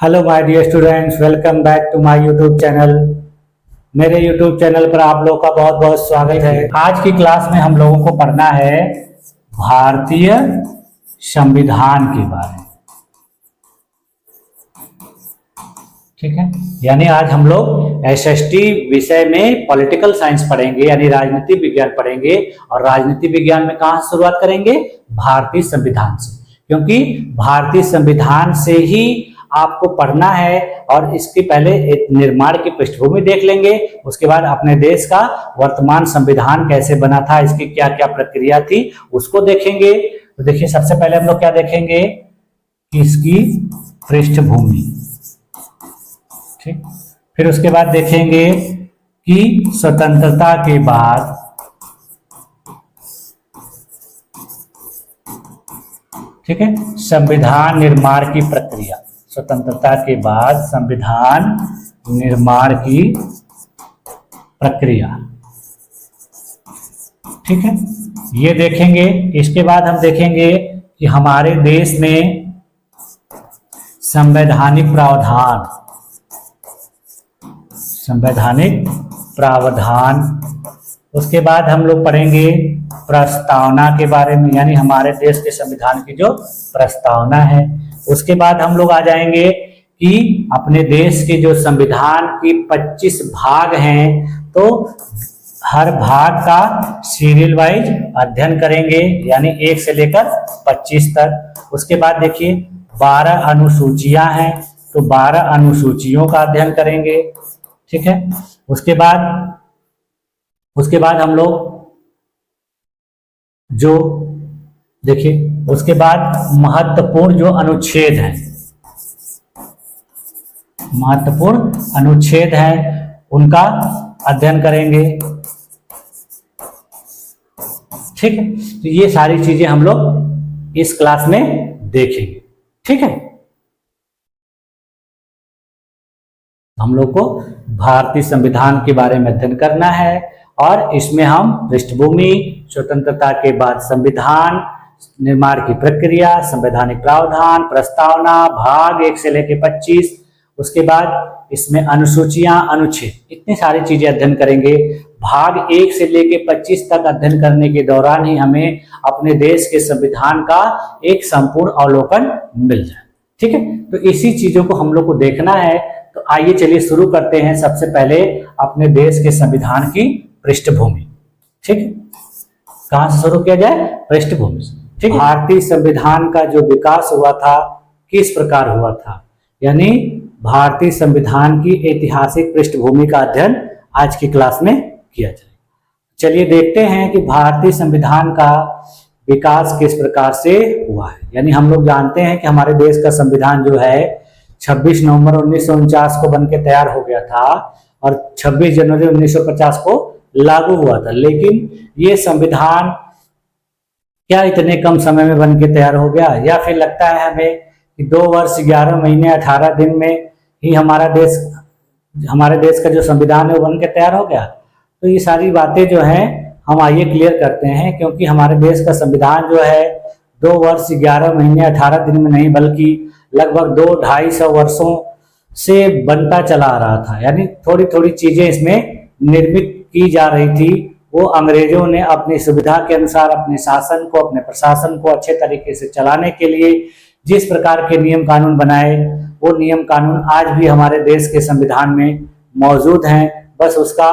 Hello my dear students, welcome back to my YouTube channel. मेरे YouTube channel पर आप लोगों का बहुत बहुत स्वागत है। आज की क्लास में हम लोगों को पढ़ना है भारतीय संविधान के बारे में। ठीक है, यानी आज हम लोग एसएसटी विषय में पॉलिटिकल साइंस पढ़ेंगे, यानी राजनीति विज्ञान पढ़ेंगे। और राजनीति विज्ञान में कहाँ से शुरुआत करेंगे? भारतीय संविधान से, क्योंकि भारतीय संविधान से ही आपको पढ़ना है। और इसके पहले एक निर्माण की पृष्ठभूमि देख लेंगे, उसके बाद अपने देश का वर्तमान संविधान कैसे बना था, इसकी क्या क्या प्रक्रिया थी, उसको देखेंगे। तो देखिए, सबसे पहले हम लोग क्या देखेंगे कि इसकी पृष्ठभूमि। ठीक, फिर उसके बाद देखेंगे कि स्वतंत्रता के बाद ठीक है संविधान निर्माण की प्रक्रिया। स्वतंत्रता के बाद संविधान निर्माण की प्रक्रिया, ठीक है, ये देखेंगे। इसके बाद हम देखेंगे कि हमारे देश में संवैधानिक प्रावधान, उसके बाद हम लोग पढ़ेंगे प्रस्तावना के बारे में, यानी हमारे देश के संविधान की जो प्रस्तावना है। उसके बाद हम लोग आ जाएंगे कि अपने देश के जो संविधान की 25 भाग हैं, तो हर भाग का सीरियल वाइज अध्ययन करेंगे, यानी 1 से लेकर 25 तक। उसके बाद देखिए 12 अनुसूचियां हैं, तो 12 अनुसूचियों का अध्ययन करेंगे। ठीक है, उसके बाद हम लोग जो देखिए, उसके बाद महत्वपूर्ण जो अनुच्छेद हैं, उनका अध्ययन करेंगे। ठीक है, तो ये सारी चीजें हम लोग इस क्लास में देखेंगे। ठीक है, हम लोग को भारतीय संविधान के बारे में अध्ययन करना है, और इसमें हम पृष्ठभूमि, स्वतंत्रता के बाद संविधान निर्माण की प्रक्रिया, संवैधानिक प्रावधान, प्रस्तावना, भाग 1 से लेकर 25, उसके बाद इसमें अनुसूचियां, अनुच्छेद, इतनी सारी चीजें अध्ययन करेंगे। भाग 1 से लेकर 25 तक अध्ययन करने के दौरान ही हमें अपने देश के संविधान का एक संपूर्ण अवलोकन मिल जाए। ठीक है, तो इसी चीजों को हम लोग को देखना है। तो आइए चलिए शुरू करते हैं। सबसे पहले अपने देश के संविधान की पृष्ठभूमि। ठीक है, कहां से शुरू किया जाए? पृष्ठभूमि से। ठीक, भारतीय संविधान का जो विकास हुआ था किस प्रकार हुआ था, यानी भारतीय संविधान की ऐतिहासिक पृष्ठभूमि का अध्ययन आज की क्लास में किया जाएगा। चलिए देखते हैं कि भारतीय संविधान का विकास किस प्रकार से हुआ है। यानी हम लोग जानते हैं कि हमारे देश का संविधान जो है 26 नवंबर 1949 को बनके तैयार हो गया था, और 26 जनवरी 1950 को लागू हुआ था। लेकिन ये संविधान क्या इतने कम समय में बनके तैयार हो गया, या फिर लगता है हमें कि 2 वर्ष 11 महीने 18 दिन में ही हमारे देश का जो संविधान है वो बनके तैयार हो गया? तो ये सारी बातें जो हैं हम आइए क्लियर करते हैं, क्योंकि हमारे देश का संविधान जो है 2 वर्ष 11 महीने 18 दिन में नहीं, बल्कि लगभग 200-250 वर्षों से बनता चला आ रहा था। यानी थोड़ी थोड़ी चीजें इसमें निर्मित की जा रही थी। वो अंग्रेजों ने अपनी सुविधा के अनुसार अपने शासन को, अपने प्रशासन को अच्छे तरीके से चलाने के लिए जिस प्रकार के नियम कानून बनाए, वो नियम कानून आज भी हमारे देश के संविधान में मौजूद हैं। बस उसका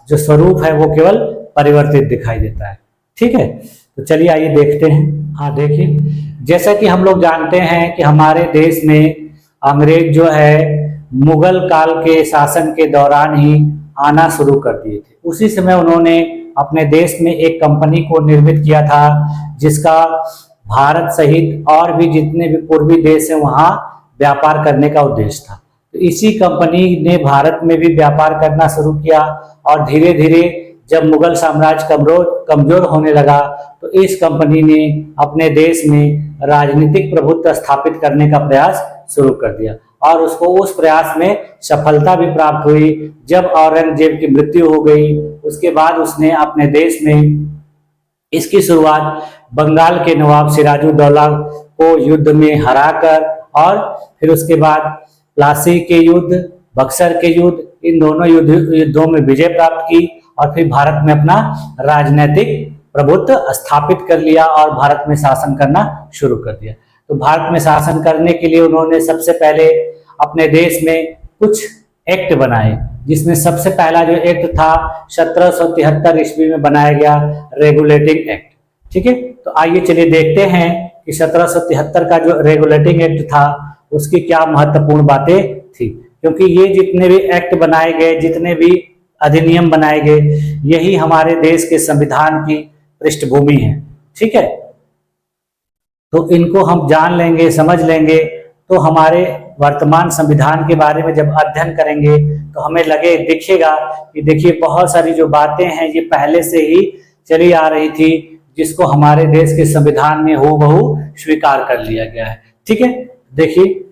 जो स्वरूप है वो केवल परिवर्तित दिखाई देता है। ठीक है, तो चलिए आइए देखते हैं। हाँ देखिए, जैसा कि हम लोग जानते हैं कि हमारे देश में अंग्रेज जो है मुगल काल के शासन के दौरान ही आना शुरू कर दिए थे। उसी समय उन्होंने अपने देश में एक कंपनी को निर्मित किया था, जिसका भारत सहित और भी जितने भी पूर्वी देश हैं वहां व्यापार करने का उद्देश्य था। तो इसी कंपनी ने भारत में भी व्यापार करना शुरू किया, और धीरे धीरे जब मुगल साम्राज्य कमजोर होने लगा, तो इस कंपनी ने अपने देश में राजनीतिक प्रभुत्व स्थापित करने का प्रयास शुरू कर दिया, और उसको उस प्रयास में सफलता भी प्राप्त हुई। जब औरंगजेब की मृत्यु हो गई, उसके बाद उसने अपने देश में इसकी शुरुआत बंगाल के नवाब सिराजुद्दौला को युद्ध में हराकर, और फिर उसके बाद प्लासी के युद्ध, बक्सर के युद्ध, इन दोनों युद्धों में विजय प्राप्त की और फिर भारत में अपना राजनीतिक प्रभुत्व स्थापित कर लिया और भारत में शासन करना शुरू कर दिया। तो भारत में शासन करने के लिए उन्होंने सबसे पहले अपने देश में कुछ एक्ट बनाए, जिसमें सबसे पहला जो एक्ट था 1773 ईस्वी में बनाया गया रेगुलेटिंग एक्ट। ठीक है, तो आइए चलिए देखते हैं कि 1773 का जो रेगुलेटिंग एक्ट था उसकी क्या महत्वपूर्ण बातें थी, क्योंकि ये जितने भी एक्ट बनाए गए, जितने भी अधिनियम बनाए गए, यही हमारे देश के संविधान की पृष्ठभूमि है। ठीक है, तो इनको हम जान लेंगे, समझ लेंगे, तो हमारे वर्तमान संविधान के बारे में जब अध्ययन करेंगे तो हमें दिखेगा कि देखिए बहुत सारी जो बातें हैं ये पहले से ही चली आ रही थी, जिसको हमारे देश के संविधान में हूबहू स्वीकार कर लिया गया है। ठीक है, देखिए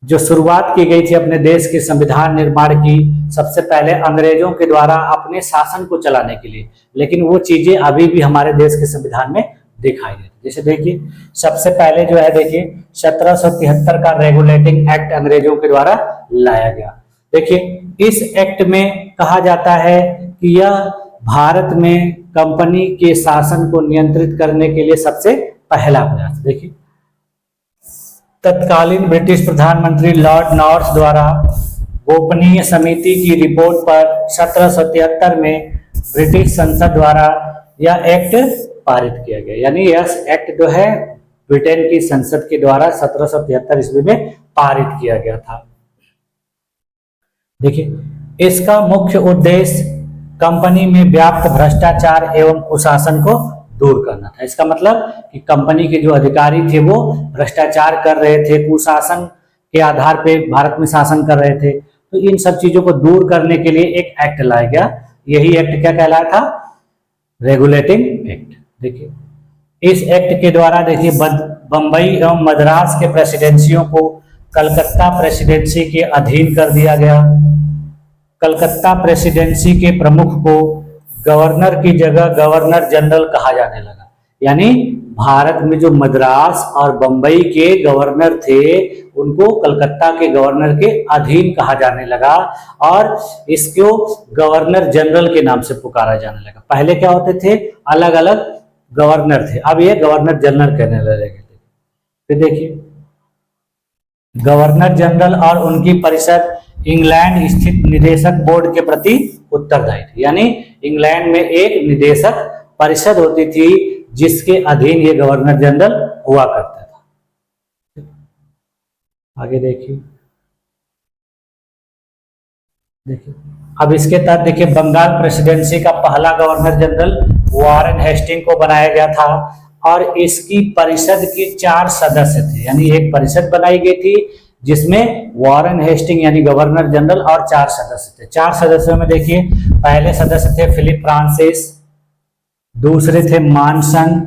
जो शुरुआत की गई थी अपने देश के संविधान निर्माण की, सबसे पहले अंग्रेजों के द्वारा अपने शासन को चलाने के लिए, लेकिन वो चीजें अभी भी हमारे देश के संविधान में दिखाई देती। जैसे देखिए सबसे पहले जो है, देखिए 1773 का रेगुलेटिंग एक्ट अंग्रेजों के द्वारा लाया गया। देखिए इस एक्ट में कहा जाता है कि यह भारत में कंपनी के शासन को नियंत्रित करने के लिए सबसे पहला प्रयास। देखिए तत्कालीन ब्रिटिश प्रधानमंत्री लॉर्ड नॉर्थ द्वारा गोपनीय समिति की रिपोर्ट पर 1773 में ब्रिटिश संसद द्वारा यह एक्ट पारित किया गया। यानी यह एक्ट जो है ब्रिटेन की संसद के द्वारा 1773 ईस्वी में पारित किया गया था। देखिए इसका मुख्य उद्देश्य कंपनी में व्याप्त भ्रष्टाचार एवं कुशासन को दूर करना था। इसका मतलब कि कंपनी के जो अधिकारी थे वो भ्रष्टाचार कर रहे थे, कुशासन के आधार पे भारत में शासन कर रहे थे, तो इन सब चीजों को दूर करने के लिए एक एक्ट लाया गया। यही एक्ट क्या कहलाया था? Regulating act. देखिए इस एक्ट के द्वारा देखिए बंबई एवं मद्रास के प्रेसिडेंसियों को कलकत्ता प्रेसिडेंसी के अधीन कर दिया गया। कलकत्ता प्रेसिडेंसी के प्रमुख को गवर्नर की जगह गवर्नर जनरल कहा जाने लगा। यानी भारत में जो मद्रास और बंबई के गवर्नर थे उनको कलकत्ता के गवर्नर के अधीन कहा जाने लगा और इसको गवर्नर जनरल के नाम से पुकारा जाने लगा। पहले क्या होते थे? अलग अलग गवर्नर थे, अब ये गवर्नर जनरल कहने लगे। फिर देखिए गवर्नर जनरल और उनकी परिषद इंग्लैंड स्थित निदेशक बोर्ड के प्रति उत्तरदायी थी। यानी इंग्लैंड में एक निदेशक परिषद होती थी जिसके अधीन ये गवर्नर जनरल हुआ करता था। आगे देखिए अब इसके तहत देखिए बंगाल प्रेसिडेंसी का पहला गवर्नर जनरल वॉरेन हेस्टिंग को बनाया गया था और इसकी परिषद के 4 सदस्य थे। यानी एक परिषद बनाई गई थी जिसमें वॉरेन हेस्टिंग यानी गवर्नर जनरल और 4 सदस्य थे। 4 सदस्यों में देखिए पहले सदस्य थे फिलिप फ्रांसिस, दूसरे थे मानसन,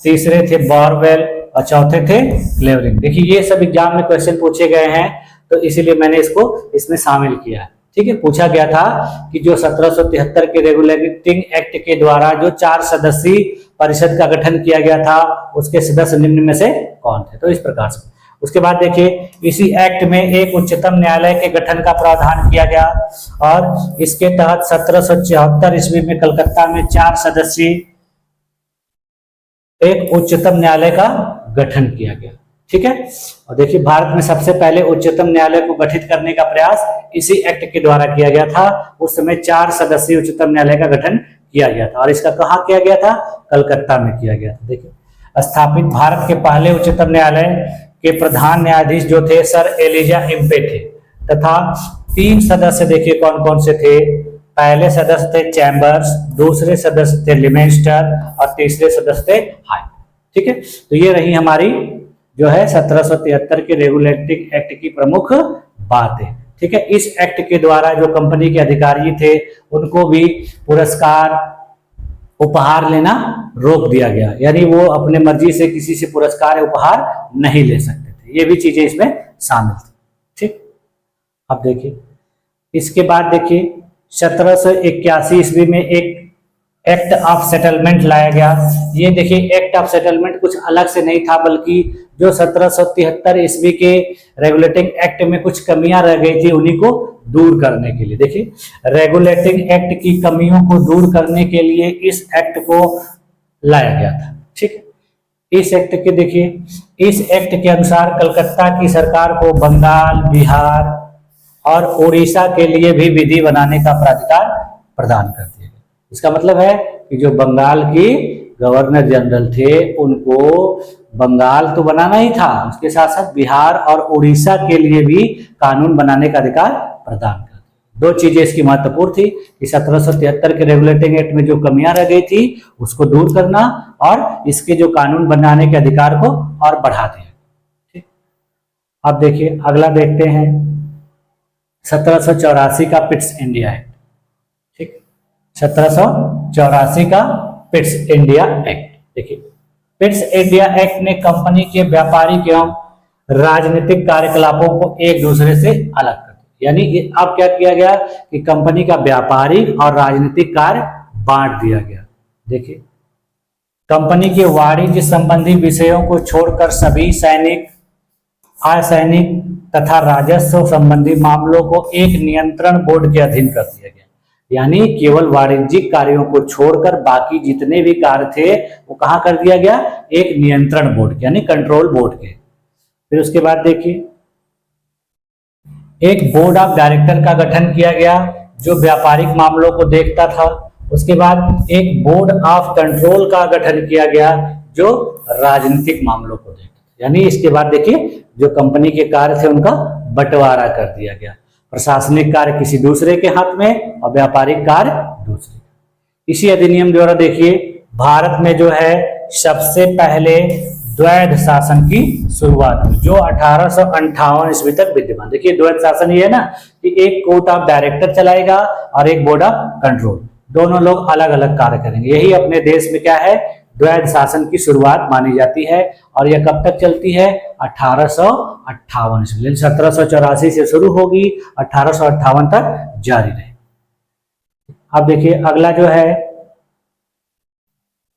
तीसरे थे बॉरवेल और चौथे थे क्लेवरिंग। देखिए ये सब एग्जाम में क्वेश्चन पूछे गए हैं तो इसीलिए मैंने इसको इसमें शामिल किया है। ठीक है, पूछा गया था कि जो 1773 के रेगुलेटिंग एक्ट के द्वारा जो 4 सदस्यीय परिषद का गठन किया गया था उसके सदस्य निम्न में से कौन थे? तो इस प्रकार से। उसके बाद देखिए इसी एक्ट में एक उच्चतम न्यायालय के गठन का प्रावधान किया गया और इसके तहत 1774 ईस्वी में कलकत्ता में 4 सदस्यीय एक उच्चतम न्यायालय का गठन किया गया। ठीक है, और देखिए भारत में सबसे पहले उच्चतम न्यायालय को गठित करने का प्रयास इसी एक्ट के द्वारा किया गया था। उस समय 4 सदस्यीय उच्चतम न्यायालय का गठन किया गया था और इसका कहाँ किया गया था? कलकत्ता में किया गया था। देखिए स्थापित भारत के पहले उच्चतम न्यायालय के प्रधान न्यायाधीश जो थे सर एलिजा इम्पे थे तथा 3 सदस्य देखिए कौन कौन से थे? पहले सदस्य थे चैम्बर्स, दूसरे सदस्य थे लिमेंस्टर और तीसरे सदस्य थे हाइट। ठीक है, तो ये रही हमारी जो है 1773 के रेगुलेटिंग एक्ट की प्रमुख बातें। ठीक है, इस एक्ट के द्वारा जो कंपनी के अधिकारी थे उनको भी पुरस्कार उपहार लेना रोक दिया गया। यानी वो अपने मर्जी से किसी से पुरस्कार या उपहार नहीं ले सकते थे। ये भी चीजें इसमें शामिल थी। ठीक, अब देखिए इसके बाद देखिए 1781 ईस्वी में एक एक्ट ऑफ सेटलमेंट लाया गया। ये देखिए एक्ट ऑफ सेटलमेंट कुछ अलग से नहीं था बल्कि जो 1773 ईस्वी के रेगुलेटिंग एक्ट में कुछ कमियां रह गई थी उन्हीं को दूर करने के लिए, देखिए रेगुलेटिंग एक्ट की कमियों को दूर करने के लिए इस एक्ट को लाया गया था। ठीक है, इस एक्ट के देखिए, इस एक्ट के अनुसार कलकत्ता की सरकार को बंगाल, बिहार और उड़ीसा के लिए भी विधि बनाने का प्राधिकार प्रदान कर दिया गया। इसका मतलब है कि जो बंगाल की गवर्नर जनरल थे उनको बंगाल तो बनाना ही था, उसके साथ साथ बिहार और उड़ीसा के लिए भी कानून बनाने का अधिकार प्रदान कर दिया। दो चीजें इसकी महत्वपूर्ण थी कि 1773 के रेगुलेटिंग एक्ट में जो कमियां रह गई थी उसको दूर करना और इसके जो कानून बनाने के अधिकार को और बढ़ा दिया। ठीक, अब देखिए अगला देखते हैं 1784 का पिट्स इंडिया एक्ट। ठीक, 1784 का पिट्स इंडिया एक्ट। देखिए पिट्स इंडिया एक्ट ने कंपनी के व्यापारिक एवं राजनीतिक कार्यकलापों को एक दूसरे से अलग कर दिया। यानी अब क्या किया गया कि कंपनी का व्यापारिक और राजनीतिक कार्य बांट दिया गया। देखिए कंपनी के वाणिज्य संबंधी विषयों को छोड़कर सभी सैनिक, असैनिक तथा राजस्व संबंधी मामलों को एक नियंत्रण बोर्ड के अधीन कर दिया गया। यानी केवल वाणिज्यिक कार्यों को छोड़कर बाकी जितने भी कार्य थे वो कहां कर दिया गया, एक नियंत्रण बोर्ड यानी कंट्रोल बोर्ड के। फिर उसके बाद देखिए एक बोर्ड ऑफ डायरेक्टर का गठन किया गया जो व्यापारिक मामलों को देखता था। उसके बाद एक बोर्ड ऑफ कंट्रोल का गठन किया गया जो राजनीतिक मामलों को देखता था। यानी इसके बाद देखिए जो कंपनी के कार्य थे उनका बंटवारा कर दिया गया, प्रशासनिक कार्य किसी दूसरे के हाथ में और व्यापारिक कार्य दूसरे। इसी अधिनियम द्वारा देखिए भारत में जो है सबसे पहले द्वैध शासन की शुरुआत हुई जो 1858 ईस्वी तक विद्यमान। देखिए द्वैध शासन ये है ना कि एक कोर्ट ऑफ डायरेक्टर चलाएगा और एक बोर्ड ऑफ कंट्रोल, दोनों लोग अलग अलग कार्य करेंगे। यही अपने देश में क्या है, द्वैध शासन की शुरुआत मानी जाती है और यह कब तक चलती है, 1858 ईस्वी। 1784 से शुरू होगी, 1858 तक जारी रहे। अब देखिए अगला जो है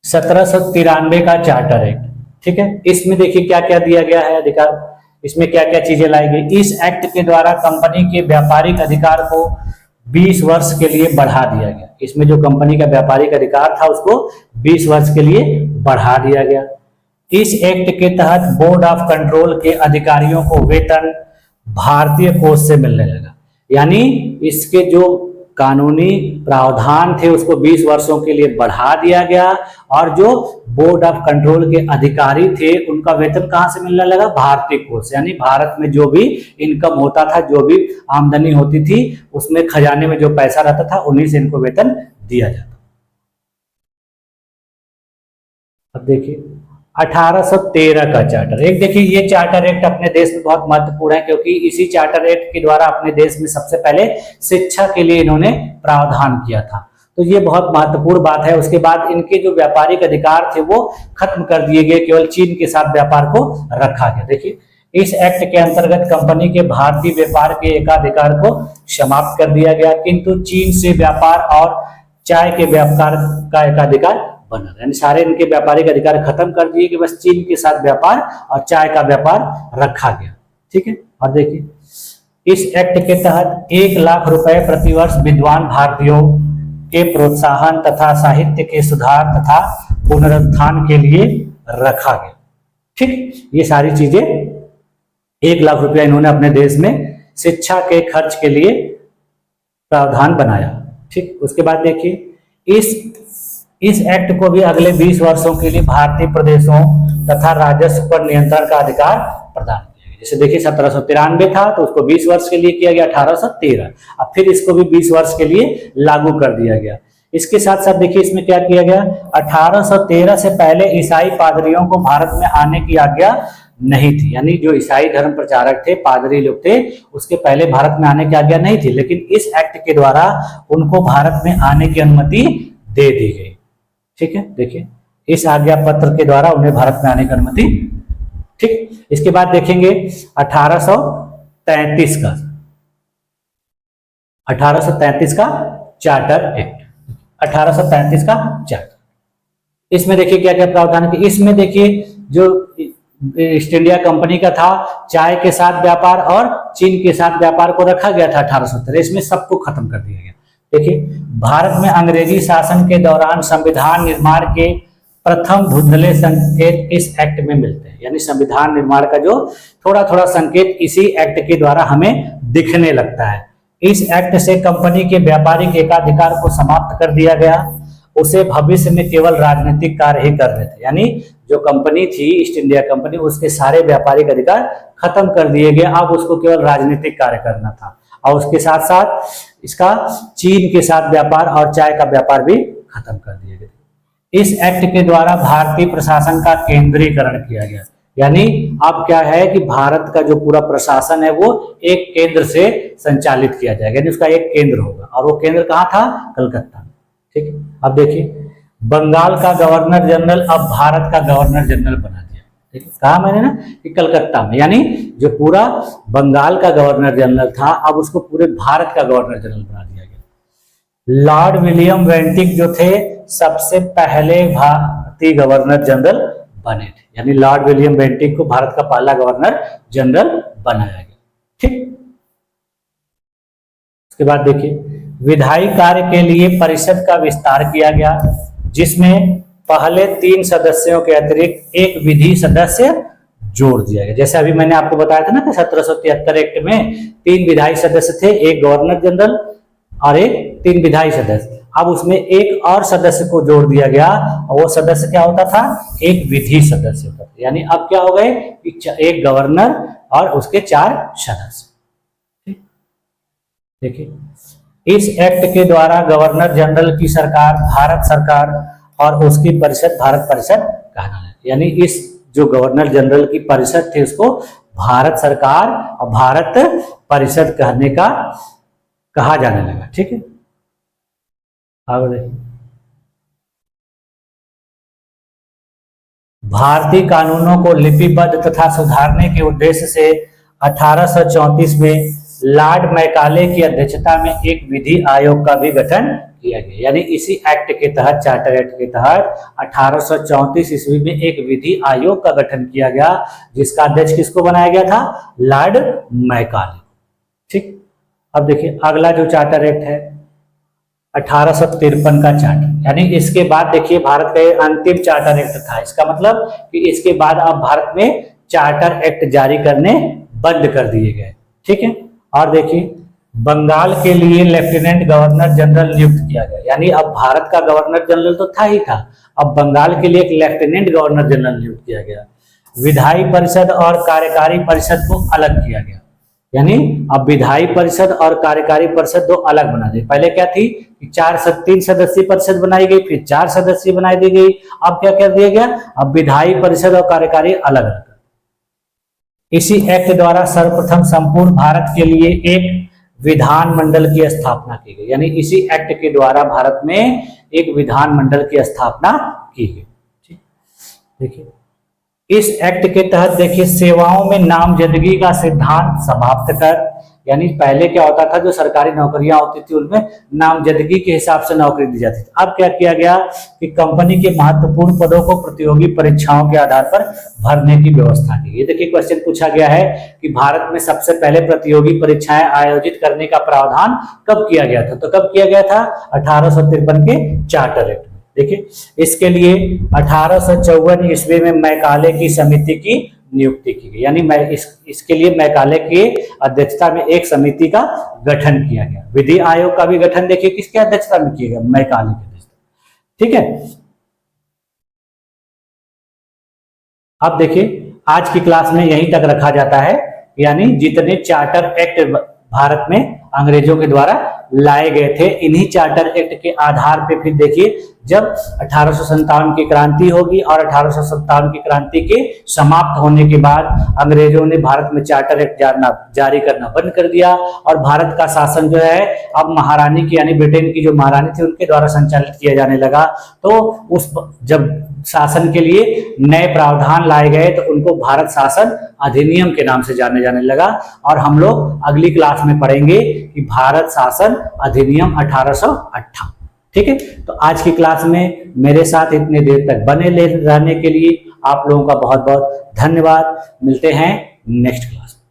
1793 का चार्टर एक्ट। ठीक है, इसमें देखिए क्या क्या दिया गया है अधिकार, इसमें क्या क्या चीजें लाई गई। इस एक्ट के द्वारा कंपनी के व्यापारिक अधिकार को 20 वर्ष के लिए बढ़ा दिया गया। इसमें जो कंपनी का व्यापारिक अधिकार था उसको 20 वर्ष के लिए बढ़ा दिया गया। इस एक्ट के तहत बोर्ड ऑफ कंट्रोल के अधिकारियों को वेतन भारतीय कोष से मिलने लगा। यानी इसके जो कानूनी प्रावधान थे उसको 20 वर्षों के लिए बढ़ा दिया गया और जो बोर्ड ऑफ कंट्रोल के अधिकारी थे उनका वेतन कहां से मिलने लगा, भारतीय कोष। यानी भारत में जो भी इनकम होता था, जो भी आमदनी होती थी उसमें खजाने में जो पैसा रहता था उन्हीं से इनको वेतन दिया जाता। अब देखिए 1813 का चार्टर एक्ट। देखिए ये चार्टर एक्ट अपने देश में बहुत महत्वपूर्ण है क्योंकि इसी चार्टर एक्ट के द्वारा अपने देश में सबसे पहले शिक्षा के लिए इन्होंने प्रावधान किया था, तो ये बहुत महत्वपूर्ण बात है। उसके बाद इनके जो व्यापारिक अधिकार थे वो खत्म कर दिए गए, केवल चीन के साथ व्यापार को रखा गया। देखिए इस एक्ट के अंतर्गत कंपनी के भारतीय व्यापार के एकाधिकार को समाप्त कर दिया गया, किंतु चीन से व्यापार और चाय के व्यापार का एकाधिकार बना। यानी सारे इनके व्यापारिक अधिकार खत्म कर दिए कि बस चीन के साथ व्यापार और चाय का व्यापार रखा गया। ठीक है, और देखिए इस एक्ट के तहत 1 लाख रुपए प्रतिवर्ष विद्वान भारतीयों के प्रोत्साहन तथा साहित्य के सुधार तथा पुनरुत्थान के लिए रखा गया। ठीक, ये सारी चीजें 1 लाख रुपया इन्होंने अपने देश में शिक्षा के खर्च के लिए प्रावधान बनाया। ठीक, उसके बाद देखिए इस एक्ट को भी अगले 20 वर्षों के लिए भारतीय प्रदेशों तथा राजस्व पर नियंत्रण का अधिकार प्रदान किया गया। जैसे देखिए 1793 था तो उसको 20 वर्ष के लिए किया गया 1813, अब फिर इसको भी 20 वर्ष के लिए लागू कर दिया गया। इसके साथ साथ देखिए इसमें क्या किया गया, 1813 से पहले ईसाई पादरियों को भारत में आने की आज्ञा नहीं थी। यानी जो ईसाई धर्म प्रचारक थे, पादरी लोग थे, उसके पहले भारत में आने की आज्ञा नहीं थी, लेकिन इस एक्ट के द्वारा उनको भारत में आने की अनुमति दे दी गई। ठीक है, देखिए इस आज्ञा पत्र के द्वारा उन्हें भारत में आने की अनुमति। ठीक, इसके बाद देखेंगे 1833 का 1833 का चार्टर एक्ट। 1833 का चार्टर, इसमें देखिए क्या क्या प्रावधान है। इसमें देखिए जो ईस्ट इंडिया कंपनी का था, चाय के साथ व्यापार और चीन के साथ व्यापार को रखा गया था 1870, इसमें सबको खत्म कर दिया गया। देखिए, भारत में अंग्रेजी शासन के दौरान संविधान निर्माण के प्रथम धुंधले संकेत इस एक्ट में मिलते हैं। यानी संविधान निर्माण का जो थोड़ा थोड़ा संकेत इसी एक्ट के द्वारा हमें दिखने लगता है। इस एक्ट से कंपनी के व्यापारिक एकाधिकार को समाप्त कर दिया गया, उसे भविष्य में केवल राजनीतिक कार्य ही करने थे। यानी जो कंपनी थी ईस्ट इंडिया कंपनी, उसके सारे व्यापारिक अधिकार खत्म कर दिए गए, अब उसको केवल राजनीतिक कार्य करना था। और उसके साथ साथ इसका चीन के साथ व्यापार और चाय का व्यापार भी खत्म कर दिए गए। इस एक्ट के द्वारा भारतीय प्रशासन का केंद्रीकरण किया गया। यानी अब क्या है कि भारत का जो पूरा प्रशासन है वो एक केंद्र से संचालित किया जाएगा, यानी उसका एक केंद्र होगा, और वो केंद्र कहाँ था? कलकत्ता में। ठीक है, अब देखिए, बंगाल का गवर्नर जनरल अब भारत का गवर्नर जनरल बना दिया। ठीक है, कहा मैंने ना कि कलकत्ता में, यानी जो पूरा बंगाल का गवर्नर जनरल था अब उसको पूरे भारत का गवर्नर जनरल बना दिया गया। लॉर्ड विलियम बेंटिक जो थे सबसे पहले भारतीय गवर्नर जनरल बने थे, यानी लॉर्ड विलियम बेंटिक को भारत का पहला गवर्नर जनरल बनाया गया। ठीक, उसके बाद देखिए, विधायी कार्य के लिए परिषद का विस्तार किया गया, जिसमें पहले 3 सदस्यों के अतिरिक्त एक विधि सदस्य जोड़ दिया गया। जैसे अभी मैंने आपको बताया था ना कि 1773 एक्ट में 3 विधायी सदस्य थे, एक गवर्नर जनरल और एक 3 विधायी सदस्य। अब उसमें एक और सदस्य को जोड़ दिया गया, और वो सदस्य क्या होता था? एक विधि सदस्य होता था। यानी अब क्या हो गए? एक गवर्नर और उसके 4 सदस्य। देखिए, इस एक्ट के द्वारा गवर्नर जनरल की सरकार भारत सरकार और उसकी परिषद भारत परिषद कहना है। यानी इस जो गवर्नर जनरल की परिषद थी उसको भारत सरकार और भारत परिषद कहने का कहा जाने लगा। ठीक है, आगे देखिए, भारतीय कानूनों को लिपिबद्ध तथा सुधारने के उद्देश्य से 1834 में लॉर्ड मैकाले की अध्यक्षता में एक विधि आयोग का भी गठन किया गया। यानी इसी एक्ट के तहत, चार्टर एक्ट के तहत 1834 ईस्वी में एक विधि आयोग का गठन किया गया, जिसका अध्यक्ष किसको बनाया गया था? Lord Macaulay. ठीक, अब देखिए अगला जो चार्टर एक्ट है 1853 का चार्टर, यानी इसके बाद देखिए भारत का अंतिम चार्टर एक्ट था। इसका मतलब कि इसके बाद अब भारत में चार्टर एक्ट जारी करने बंद कर दिए गए। ठीक है, और देखिए बंगाल के लिए लेफ्टिनेंट गवर्नर जनरल नियुक्त किया गया। यानी अब भारत का गवर्नर जनरल तो था ही था, अब बंगाल के लिए एक लेफ्टिनेंट गवर्नर जनरल नियुक्त किया गया। विधायी परिषद और कार्यकारी परिषद को अलग किया गया। यानी अब विधायी परिषद और कार्यकारी परिषद दो अलग बना दी। पहले क्या थी कि 3 सदस्यीय परिषद बनाई गई, फिर 4 सदस्यीय बनाई दी गई। अब क्या कर दिया गया? अब विधायी परिषद और कार्यकारी अलग अलग। इसी एक्ट द्वारा सर्वप्रथम संपूर्ण भारत के लिए एक विधानमंडल की स्थापना की गई। यानी इसी एक्ट के द्वारा भारत में एक विधानमंडल की स्थापना की गई। ठीक, देखिए इस एक्ट के तहत देखिए सेवाओं में नामजदगी का सिद्धांत समाप्त कर, यानी पहले क्या होता था, जो सरकारी नौकरियां होती थी उनमें नामजदगी के हिसाब से नौकरी दी जाती थी। अब क्या किया गया कि कंपनी के महत्वपूर्ण पदों को प्रतियोगी परीक्षाओं के आधार पर भरने की व्यवस्था की। ये देखिए क्वेश्चन पूछा गया है कि भारत में सबसे पहले प्रतियोगी परीक्षाएं आयोजित करने का प्रावधान कब किया गया था? तो कब किया गया था? 1853 के चार्टर एक्ट में। देखिए इसके लिए 1854 ईस्वी में मैकाले की समिति की नियुक्ति की गई। यानी इसके लिए मैकाले की अध्यक्षता में एक समिति का गठन किया गया। विधि आयोग का भी गठन देखिए किसके अध्यक्षता में किया गया? मैकाले की अध्यक्षता। ठीक है, अब देखिए आज की क्लास में यहीं तक रखा जाता है। यानी जितने चार्टर एक्ट भारत में अंग्रेजों के द्वारा लाए गए थे, इन्हीं चार्टर एक्ट के आधार पे फिर देखिए जब 1857 की क्रांति होगी और 1857 की क्रांति के समाप्त होने के बाद अंग्रेजों ने भारत में चार्टर एक्ट जारी करना बंद कर दिया और भारत का शासन जो है अब महारानी की यानी ब्रिटेन की जो महारानी थी उनके द्वारा संचालित किया जाने लगा। तो उस जब शासन के लिए नए प्रावधान लाए गए तो उनको भारत शासन अधिनियम के नाम से जाने जाने लगा। और हम लोग अगली क्लास में पढ़ेंगे कि भारत शासन अधिनियम 1858। ठीक है, तो आज की क्लास में मेरे साथ इतने देर तक बने रहने के लिए आप लोगों का बहुत बहुत धन्यवाद। मिलते हैं नेक्स्ट क्लास में।